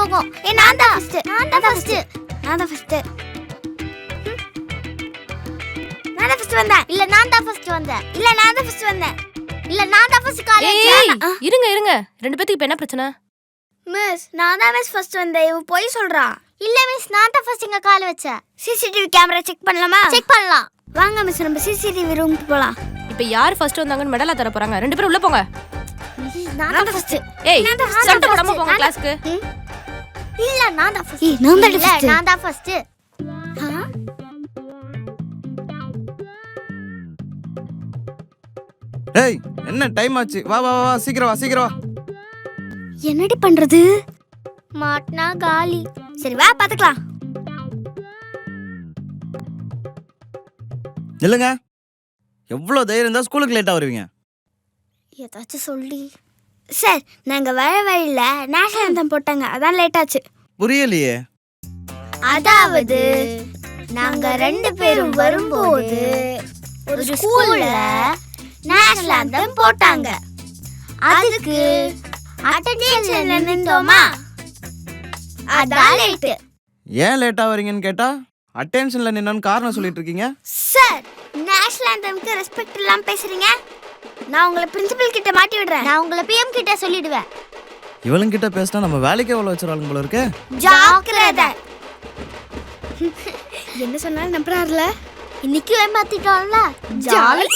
போகும். நான் தான் ஃபர்ஸ்ட். நான் தான் ஃபர்ஸ்ட் வந்தேன். இல்ல நான் தான் ஃபர்ஸ்ட் வந்தேன். இல்ல நான் தான் ஃபர்ஸ்ட் வந்தேன். இல்ல நான் தான் ஃபர்ஸ்ட் கால் வச்சேன். இருங்க ரெண்டு பேத்துக்கு இப்ப என்ன பிரச்சனை? மிஸ் நான் தான் மிஸ் ஃபர்ஸ்ட் வந்தேன். இவன் போய் சொல்றான். இல்ல மிஸ் நான் தான் ஃபர்ஸ்ட் இங்க கால் வச்சேன். சிசிடிவி கேமரா செக் பண்ணலாமா? செக் பண்ணலாம். வாங்க மிஸ் நம்ம சிசிடிவி ரூமுக்கு போலாம். இப்ப யார் ஃபர்ஸ்ட் வந்தாங்கன்னு மெடலா தர போறாங்க. ரெண்டு பேரும் உள்ள போங்க. நான் தான் ஃபர்ஸ்ட். ஏய் சண்டை போடாம போங்க கிளாஸ்க்கு. இல்ல நான் தான் ஃபர்ஸ்ட். நான் தான் ஃபர்ஸ்ட். ஏய் என்ன டைம் ஆச்சு, வா வா வா சீக்கிரம் வா. என்னடி பண்றது? மாட்னா காலி. சரி வா பாத்துக்கலாம். இல்லங்க, எவ்வளவு தைரியம் இருந்தா ஸ்கூலுக்கு லேட்டா வருவீங்க? ஏதாச்சும் சொல்லி. சார் நாங்க வர வழியில நேஷனல் ஆந்தம் போட்டாங்க, அதான் லேட் ஆச்சு. புரியலையே. அதாவது நாங்க ரெண்டு பேரும் வரும்போது ஒரு ஸ்கூல்ல நேஷனல் ஆந்தம் போட்டாங்க. அதுக்கு அட்டென்ஷன்ல நின்றோமா, அதான் லேட். ஏன் லேட்டா வரீங்கன்னு கேட்டா அட்டென்ஷன்ல நின்னன்னு காரணம் சொல்லிட்டு இருக்கீங்க. சார் நேஷனல் ஆந்தம்க்கு ரெஸ்பெக்ட் இல்லாம பேசுறீங்க. நான் உங்களை பிரின்சிபல் கிட்ட மாட்டி விடுறேன். நான் உங்களை பிஎம் கிட்ட சொல்லிடுவேன். இவளுங்க கிட்ட பேசினா நம்ம வேலைக்கே எவ்வளவு வச்சிருவாங்க போல இருக்கு. ஜாக்கிரதை. என்ன சொன்னாலும் நம்புறாருல. இன்னைக்கு ஏமாத்திட்டோம்ல, ஜாலி.